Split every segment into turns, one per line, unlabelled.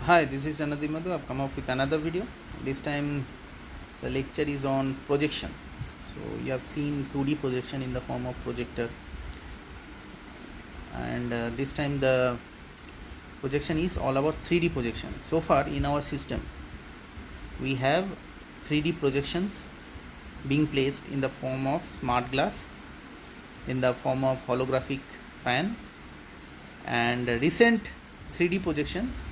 Hi, this is Janadi Madhu. I've come up with another video. This time the lecture is on projection. So you have seen 2D projection in the form of projector, and this time the projection is all about 3D projection. So far in our system we have 3D projections being placed in the form of smart glass, in the form of holographic fan, and recent 3D projections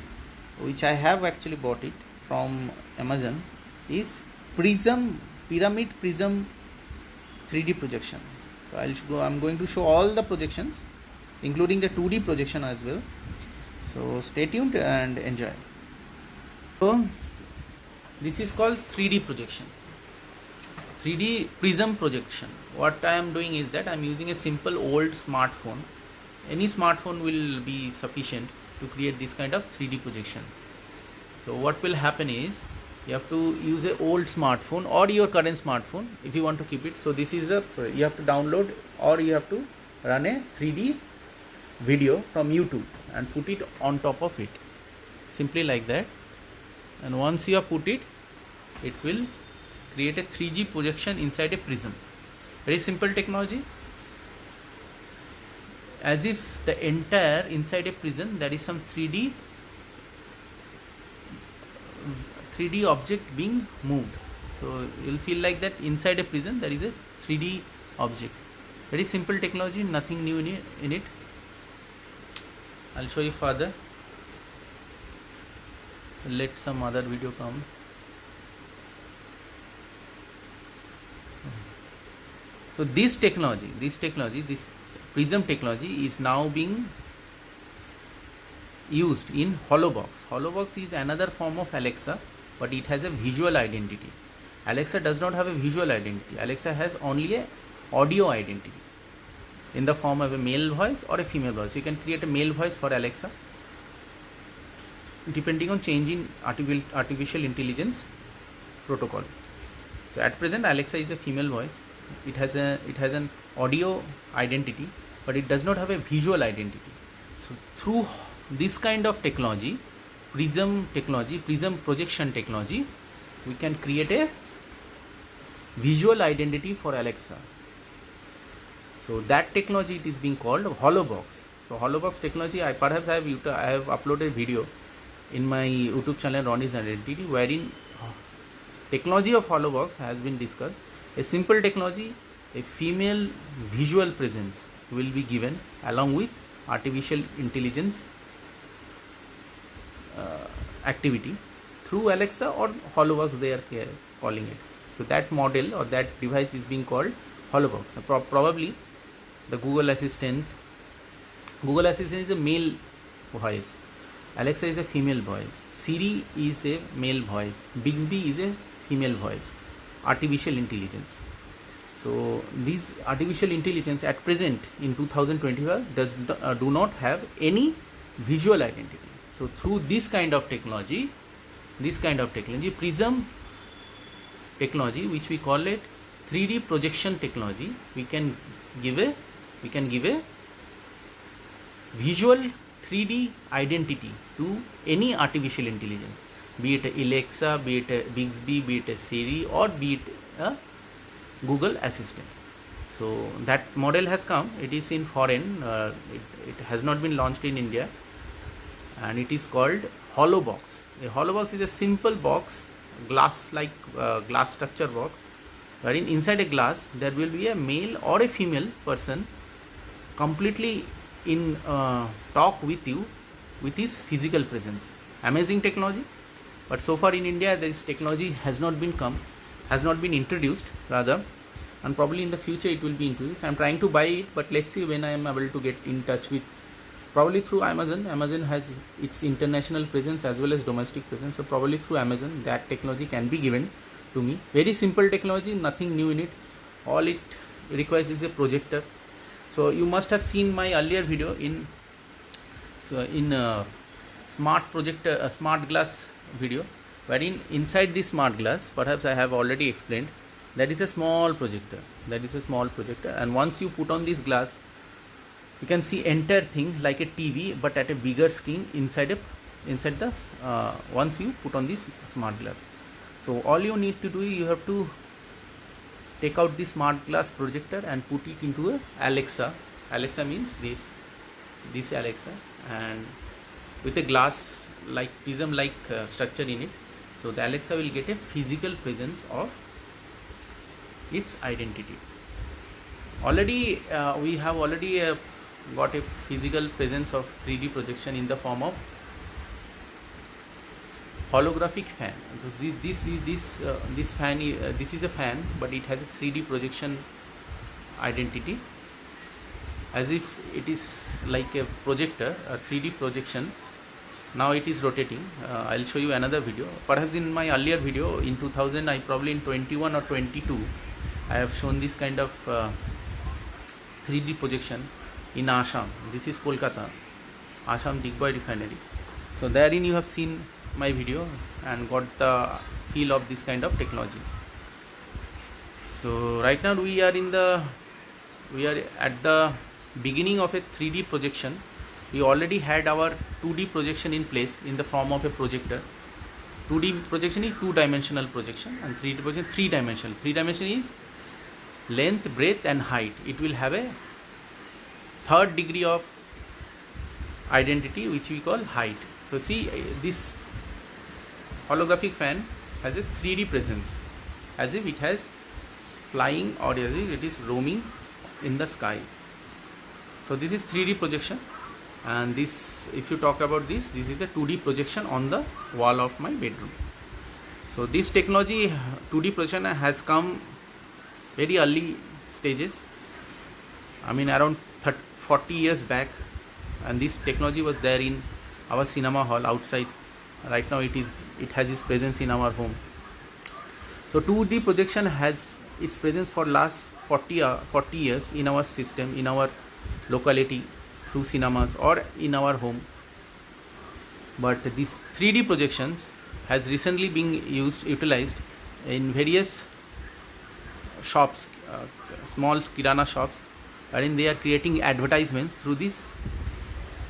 which I have actually bought it from Amazon is pyramid prism 3D projection. So I'm going to show all the projections including the 2D projection as well. So stay tuned and enjoy. So this is called 3D projection, 3D prism projection. What I am doing is that I am using a simple old smartphone. Any smartphone will be sufficient to create this kind of 3D projection. So what will happen is you have to use an old smartphone or your current smartphone if you want to keep it. So this is you have to download or you have to run a 3D video from YouTube and put it on top of it, simply like that. And once you have put it, it will create a 3D projection inside a prism. Very simple technology. As if the entire inside a prism there is some 3D object being moved. So you'll feel like that inside a prism there is a 3D object. Very simple technology, nothing new in it. I'll show you further. Let some other video come. So this prism technology is now being used in Holobox. Holobox is another form of Alexa, but it has a visual identity. Alexa does not have a visual identity. Alexa has only a audio identity in the form of a male voice or a female voice. You can create a male voice for Alexa depending on change in artificial intelligence protocol. So at present Alexa is a female voice. It has an audio identity, but it does not have a visual identity. So through this kind of technology, prism projection technology, we can create a visual identity for Alexa. So that technology, it is being called Holobox. So Holobox technology, I have uploaded video in my YouTube channel Ronnie's Identity, wherein technology of Holobox has been discussed. A simple technology, a female visual presence will be given along with artificial intelligence activity through Alexa or Holobox, they are calling it. So that model or that device is being called Holobox. So probably the Google Assistant is a male voice, Alexa is a female voice, Siri is a male voice, Bixby is a female voice, artificial intelligence. So these artificial intelligence at present in 2025 do not have any visual identity. So through this kind of technology, prism technology, which we call it 3D projection technology, we can give a visual 3D identity to any artificial intelligence, be it Alexa, be it a Bixby, be it a Siri, or be it a Google Assistant. So that model has come. It is in foreign. It has not been launched in India, and it is called Holobox. A Holobox is a simple box, glass structure box, wherein inside a glass there will be a male or a female person completely in talk with you with his physical presence. Amazing technology, but so far in India this technology has not been introduced rather, and probably in the future it will be introduced. I am trying to buy it, but let's see when I am able to get in touch with, probably through Amazon. Amazon has its international presence as well as domestic presence, so probably through Amazon that technology can be given to me. Very simple technology, nothing new in it. All it requires is a projector. So you must have seen my earlier video in smart glass video, wherein inside this smart glass, perhaps I have already explained, that is a small projector. And once you put on this glass, you can see entire thing like a TV but at a bigger screen inside a inside the once you put on this smart glass. So all you need to do, you have to take out the smart glass projector and put it into a Alexa. Alexa means this Alexa, and with a glass like prism like structure in it. So the Alexa will get a physical presence of its identity. Already we have already got a physical presence of 3D projection in the form of holographic fan. So this fan this is a fan, but it has a 3D projection identity, as if it is like a projector, a 3D projection. Now it is rotating. I'll show you another video. Perhaps in my earlier video in 2000, I probably in 21 or 22, I have shown this kind of 3D projection in Assam. This is Kolkata, Assam Digboy refinery. So therein you have seen my video and got the feel of this kind of technology. So right now we are at the beginning of a 3D projection. We already had our 2D projection in place in the form of a projector. 2D projection is two-dimensional projection, and 3D projection 3-dimensional. 3-dimension is length, breadth and height. It will have a third degree of identity which we call height. So see, this holographic fan has a 3D presence, as if it has flying, or as if it is roaming in the sky. So this is 3D projection, and this, if you talk about this is a 2D projection on the wall of my bedroom. So this technology, 2D projection, has come very early stages. I mean around 40 years back, and this technology was there in our cinema hall outside. Right now it has its presence in our home. So 2D projection has its presence for last 40 years in our system, in our locality, through cinemas or in our home. But these 3D projections has recently been utilized in various shops, small kirana shops, wherein they are creating advertisements through this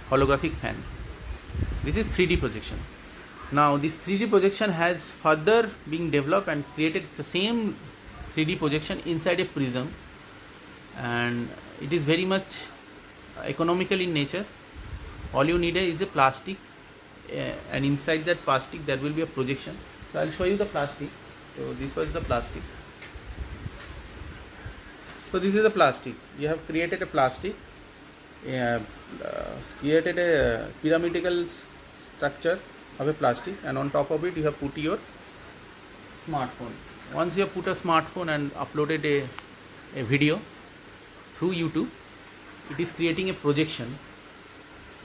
holographic fan. This is 3D projection. Now this 3D projection has further been developed and created the same 3D projection inside a prism, and it is very much economical in nature. All you need is a plastic, and inside that plastic there will be a projection. So I'll show you the plastic. So this was the plastic. So this is the plastic. You have created a plastic, created a pyramidal structure of a plastic, and on top of it you have put your smartphone. Once you have put a smartphone and uploaded a video through YouTube, it is creating a projection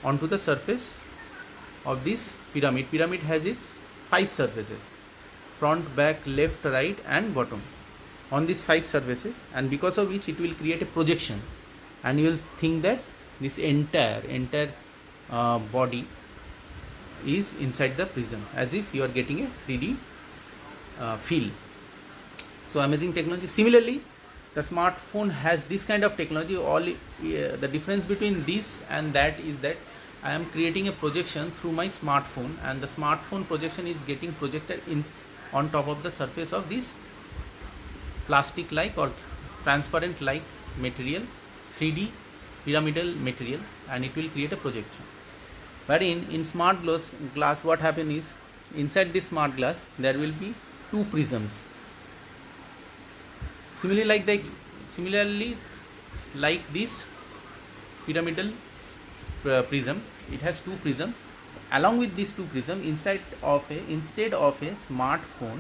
onto the surface of this pyramid. Pyramid has its 5 surfaces: front, back, left, right and bottom. On these 5 surfaces, and because of which it will create a projection, and you will think that this entire body is inside the prism, as if you are getting a 3D feel. So amazing technology. Similarly, the smartphone has this kind of technology. The difference between this and that is that I am creating a projection through my smartphone, and the smartphone projection is getting projected on top of the surface of this plastic like or transparent like material, 3D pyramidal material, and it will create a projection. Wherein in smart glass what happens is, inside this smart glass there will be 2 prisms. Similarly like this pyramidal prism, it has 2 prisms. Along with these 2 prisms, instead of a smartphone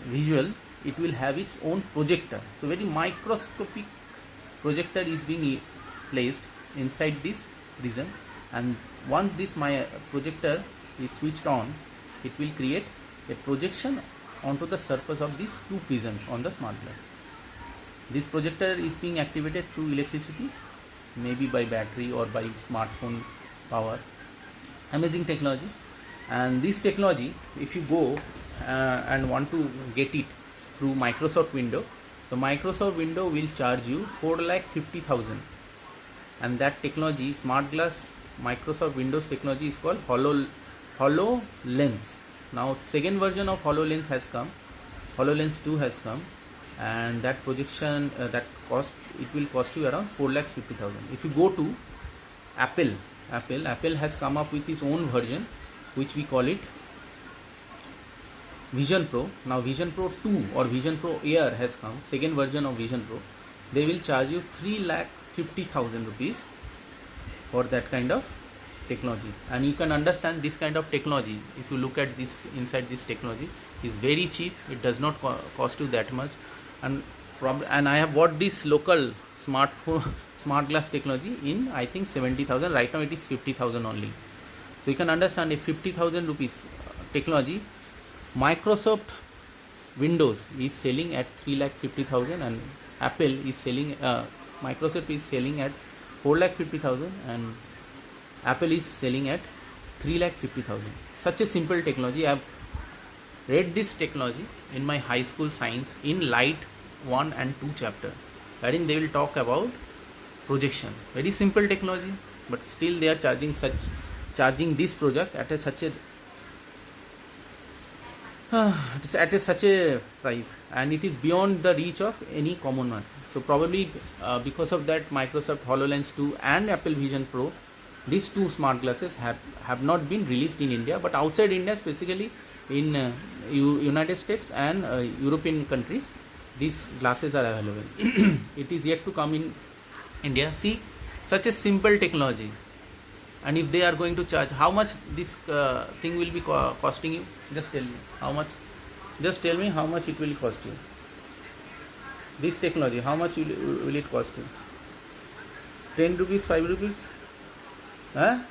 visual, it will have its own projector. So very microscopic projector is being placed inside this prism, and once this projector is switched on, it will create a projection onto the surface of these 2 prisms on the smart glass. This projector is being activated through electricity, maybe by battery or by smartphone power. Amazing technology. And this technology, if you go and want to get it through Microsoft Windows, the Microsoft Windows will charge you 4,50,000, and that technology, smart glass Microsoft Windows technology is called HoloLens. Now second version of HoloLens has come, HoloLens 2 has come, and that projection that cost, it will cost you around 4,50,000. If you go to Apple has come up with its own version, which we call it Vision Pro. Now Vision Pro 2 or Vision Pro Air has come, second version of Vision Pro. They will charge you 3,50,000 rupees for that kind of technology. And you can understand this kind of technology, if you look at this, inside this technology is very cheap. It does not cost you that much. And I have bought this local smartphone smart glass technology in, I think, 70,000. Right now it is 50,000 only. So you can understand, if 50,000 rupees technology, Microsoft Windows is selling at 3,50,000, and Apple is selling, Microsoft is selling at 4,50,000, and Apple is selling at 3,50,000. Such a simple technology. I have read this technology in my high school science in Light 1 and 2 chapter, wherein they will talk about projection. Very simple technology, but still they are charging this project at such a price, and it is beyond the reach of any common man. So probably because of that, Microsoft HoloLens 2 and Apple Vision Pro, these two smart glasses have not been released in India, but outside India, specifically in United States and European countries, these glasses are available. It is yet to come in India. See, such a simple technology, and if they are going to charge, how much this thing will be costing you? Just tell me how much. Just tell me how much it will cost you. This technology, how much will it cost you? 10 rupees, 5 rupees? 5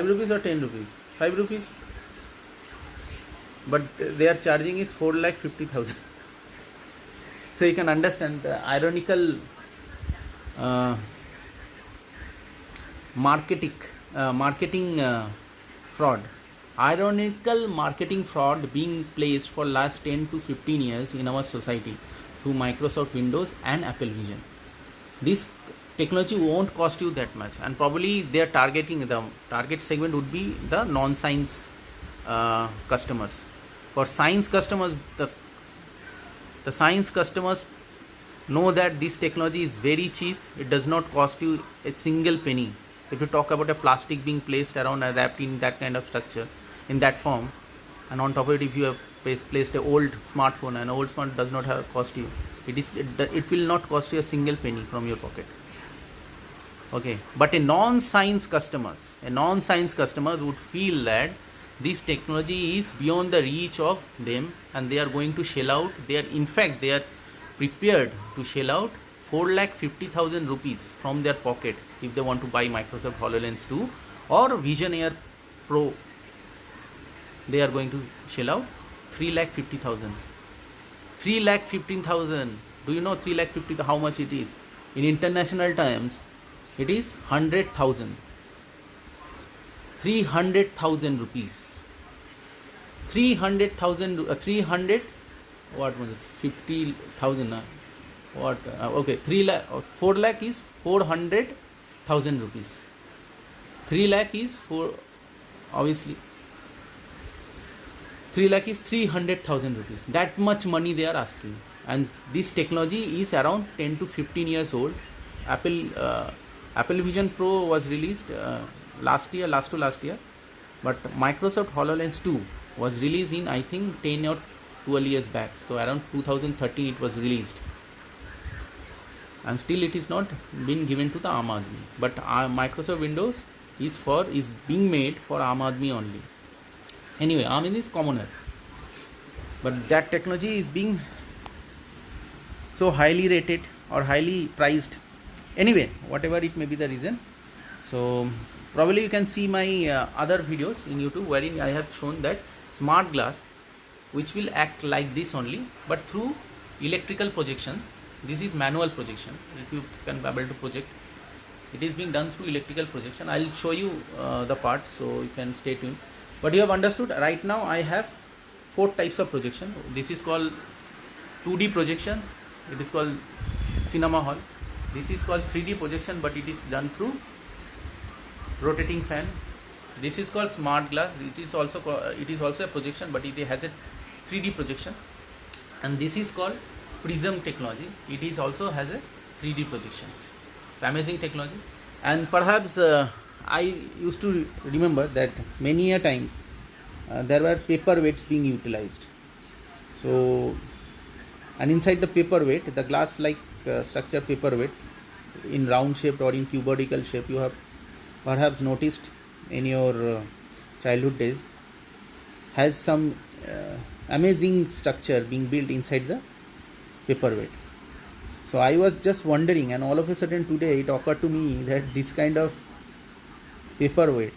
rupees or 10 rupees? 5 rupees. But they are charging is 4,50,000. So you can understand the ironical marketing fraud. Ironical marketing fraud being placed for last 10 to 15 years in our society through Microsoft Windows and Apple Vision. This technology won't cost you that much, and probably they are targeting, the target segment would be the non-science customers. For science customers, the science customers know that this technology is very cheap. It does not cost you a single penny. If you talk about a plastic being placed around and wrapped in that kind of structure, in that form, and on top of it, if you have placed an old smartphone, and old smartphone does not have cost you, it will not cost you a single penny from your pocket. Okay, but a non-science customers would feel that this technology is beyond the reach of them, and they are going to shell out. They are prepared to shell out 4,50,000 rupees from their pocket if they want to buy Microsoft HoloLens 2 or Vision Air Pro. They are going to shell out 3,50,000. 3,15,000. Do you know 3,50,000 how much it is? In international terms, it is 100,000. 300,000 rupees. 300,000. 300. What was it? 50,000. What? Okay. 4 lakh is 400,000 rupees. 3 lakh is obviously 3 lakh is 300,000 rupees. That much money they are asking, and this technology is around 10 to 15 years old. Apple Vision Pro was released last year, but Microsoft HoloLens 2 was released in, I think, 10 or 12 years back. So around 2013 it was released, and still it is not been given to the Aam Aadmi. But Microsoft Windows is being made for Aam Aadmi only. Anyway, Aam Aadmi is commoner, but that technology is being so highly rated or highly priced. Anyway, whatever it may be the reason, so probably you can see my other videos in YouTube, wherein I have shown that smart glass which will act like this only, but through electrical projection. This is manual projection. If you can be able to project, it is being done through electrical projection. I will show you the part, so you can stay tuned. But you have understood. Right now I have 4 types of projection. This is called 2D projection. It is called cinema hall. This is called 3D projection, but it is done through rotating fan. This is called smart glass. It is also a projection, but it has a 3D projection. And this is called prism technology. It is also has a 3D projection. Amazing technology. And perhaps I used to remember that many a times there were paperweights being utilized. So, and inside the paperweight, the glass like structure paperweight in round shaped or in cuboidal shape, you have perhaps noticed in your childhood days, has some amazing structure being built inside the paperweight. So I was just wondering, and all of a sudden today it occurred to me that this kind of paperweight,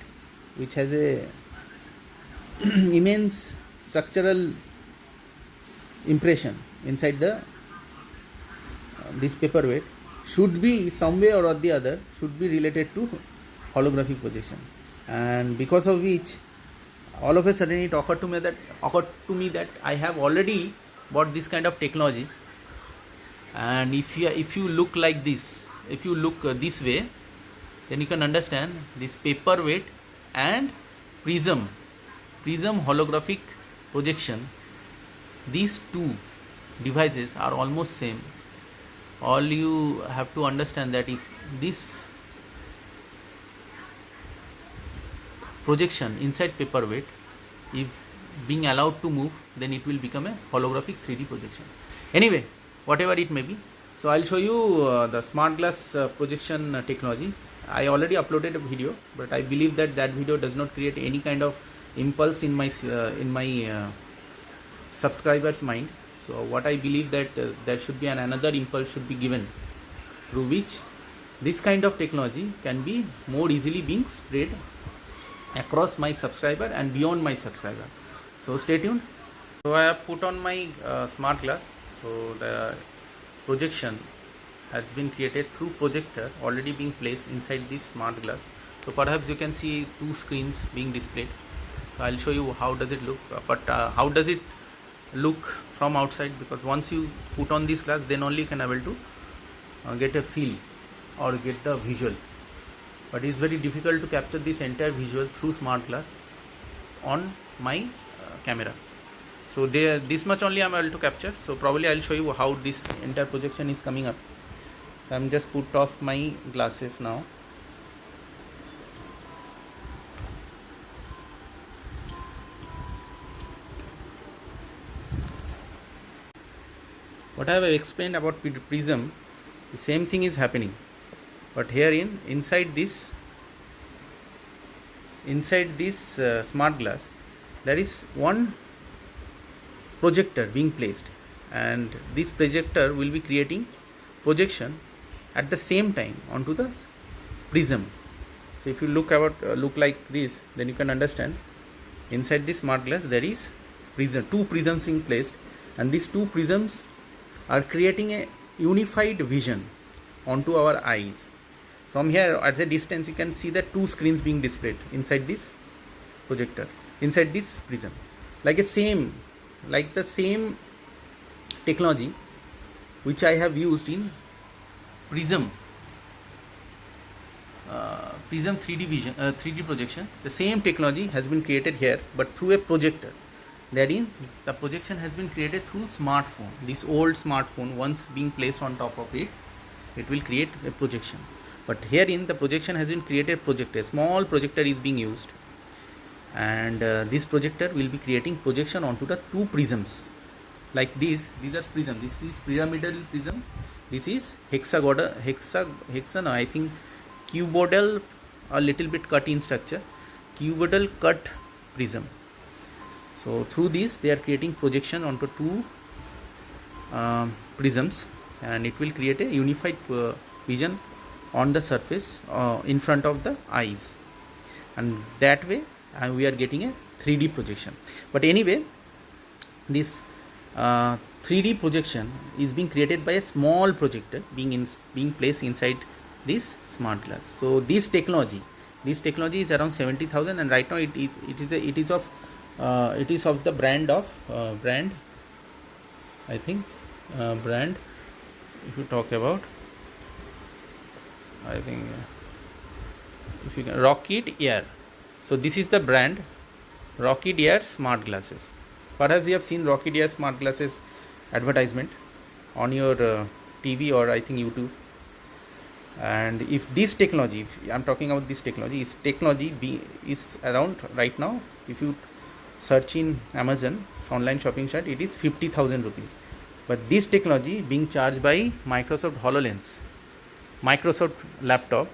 which has a immense structural impression inside the this paperweight, should be some way or the other should be related to holographic projection, and because of which all of a sudden it occurred to me that I have already bought this kind of technology. And if you look like this, if you look this way, then you can understand this paperweight and prism holographic projection, these two devices are almost same. All you have to understand that if this projection inside paperweight, if being allowed to move, then it will become a holographic 3D projection. Anyway, whatever it may be, so I'll show you the smart glass projection technology. I already uploaded a video, but I believe that video does not create any kind of impulse in my subscribers' mind. So what I believe that there should be another impulse should be given, through which this kind of technology can be more easily being spread across my subscriber and beyond my subscriber. So stay tuned. So I have put on my smart glass. So the projection has been created through projector already being placed inside this smart glass. So perhaps you can see two screens being displayed. So I'll show you how does it look, but how does it look from outside, because once you put on this glass, then only you can able to get a feel or get the visual. But it's very difficult to capture this entire visual through smart glass on my camera. So this much only I'm able to capture. So probably I'll show you how this entire projection is coming up. So I'm just put off my glasses now. What I have explained about prism, the same thing is happening, but here inside this smart glass, there is one projector being placed, and this projector will be creating projection at the same time onto the prism. So if you look like this, then you can understand inside this smart glass there is two prisms being placed, and these two prisms are creating a unified vision onto our eyes. From here at the distance you can see the two screens being displayed inside this projector, inside this prism, like the same technology which I have used in prism 3D projection. The same technology has been created here, but through a projector. Therein the projection has been created through smartphone. This old smartphone, once being placed on top of it, it will create a projection. But herein the projection has been created projector. A small projector is being used, and this projector will be creating projection onto the two prisms. Like these are prisms. This is pyramidal prisms. This is hexagonal. I think cuboidal, a little bit cut in structure. Cuboidal cut prism. So through this they are creating projection onto two prisms, and it will create a unified vision on the surface in front of the eyes, and that way we are getting a 3D projection. But anyway, this 3D projection is being created by a small projector being placed inside this smart glass. So this technology is around 70,000, and right now it is of the brand I think brand, if you talk about, I think if you can, Rocket Air. So this is the brand, Rocket Air smart glasses. Perhaps you have seen Rocket Air smart glasses advertisement on your TV or I think YouTube. And if this technology, if I'm talking about this technology, is around right now. If you search in Amazon online shopping site, it is 50,000 rupees. But this technology being charged by Microsoft HoloLens, Microsoft laptop,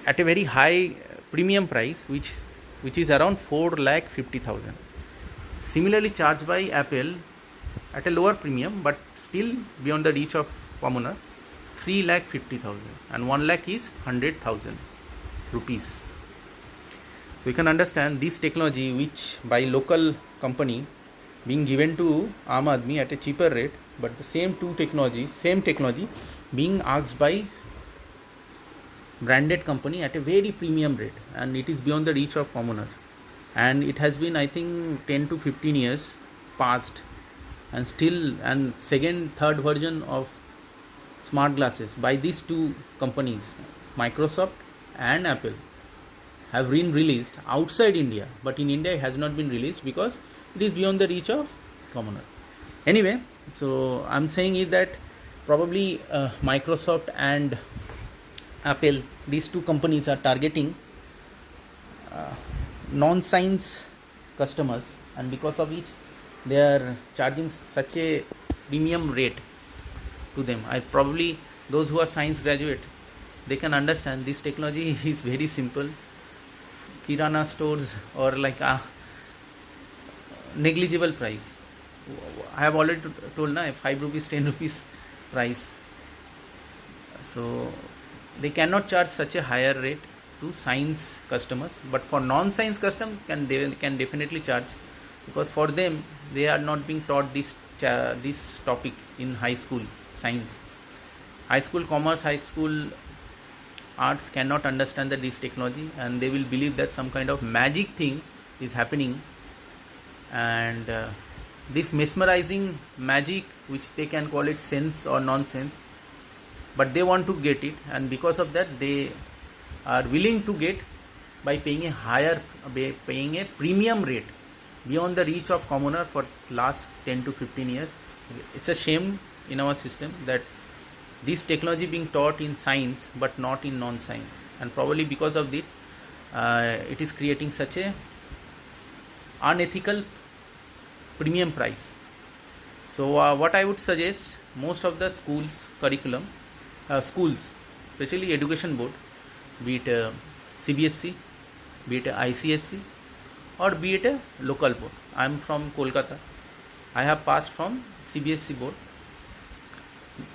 at a very high premium price, which is around 4,50,000. Similarly charged by Apple at a lower premium, but still beyond the reach of commoner, 3,50,000, and 1 lakh is 100,000 rupees. So you can understand this technology, which by local company being given to Aam Aadmi at a cheaper rate, but the same technology being asked by branded company at a very premium rate, and it is beyond the reach of commoner. And it has been, I think, 10 to 15 years past, and still, and third version of smart glasses by these two companies, Microsoft and Apple, have been released outside India, but in India it has not been released because it is beyond the reach of commoner. Anyway, so I'm saying is that probably Microsoft and Apple, these two companies are targeting non-science customers, and because of which they are charging such a premium rate to them. Probably those who are science graduate, they can understand this technology is very simple. Kirana stores or like a negligible price. I have already told na, 5 rupees, 10 rupees price. So they cannot charge such a higher rate to science customers, but for non-science customers they can definitely charge, because for them they are not being taught this topic in high school science. High school commerce, high school arts cannot understand this technology, and they will believe that some kind of magic thing is happening, and this mesmerizing magic, which they can call it sense or nonsense, but they want to get it, and because of that they are willing to get by paying a premium rate beyond the reach of commoner for last 10 to 15 years. It's a shame in our system that this technology being taught in science but not in non-science, and probably because of it, it is creating such a unethical premium price. So what I would suggest, most of the schools curriculum, schools, especially education board, be it CBSE, be it ICSE, or be it a local board. I am from Kolkata. I have passed from CBSE board,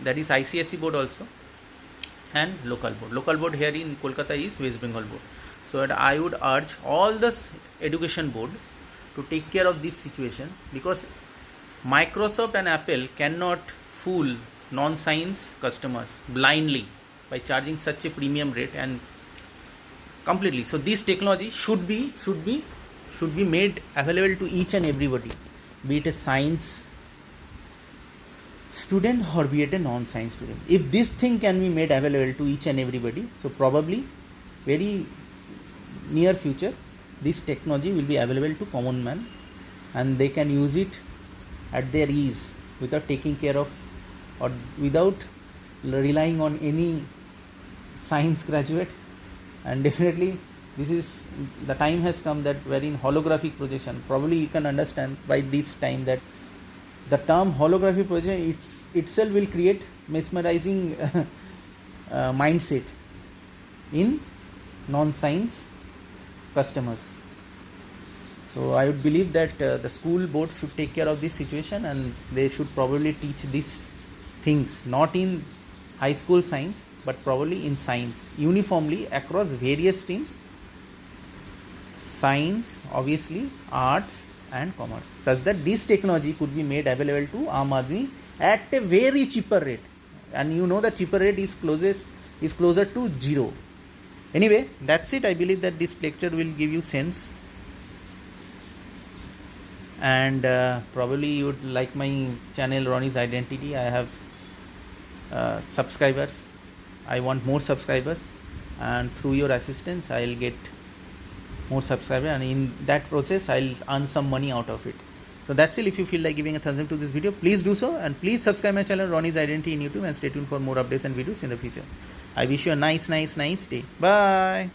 that is ICSE board also, and local board. Local board here in Kolkata is West Bengal board. So I would urge all the education board to take care of this situation, because Microsoft and Apple cannot fool non-science customers blindly by charging such a premium rate and completely. So this technology should be made available to each and everybody, be it a science student or be it a non-science student. If this thing can be made available to each and everybody, so probably very near future this technology will be available to common man, and they can use it at their ease without taking care of or without relying on any science graduate. And definitely the time has come that wherein holographic projection, probably you can understand by this time that the term holographic projection itself will create mesmerizing mindset in non-science customers. So I would believe that the school board should take care of this situation, and they should probably teach these things not in high school science but probably in science uniformly across various streams, science, obviously arts and commerce, such that this technology could be made available to Aam Aadmi at a very cheaper rate. And you know the cheaper rate is closer to zero. Anyway, that's it. I believe that this lecture will give you sense, and probably you would like my channel Ronnie's Identity. I have subscribers. I want more subscribers. and through your assistance I'll get more subscribers, and in that process I'll earn some money out of it. So that's it. If you feel like giving a thumbs up to this video, please do so, and please subscribe my channel Ronnie's Identity in YouTube, and stay tuned for more updates and videos in the future. I wish you a nice day. Bye.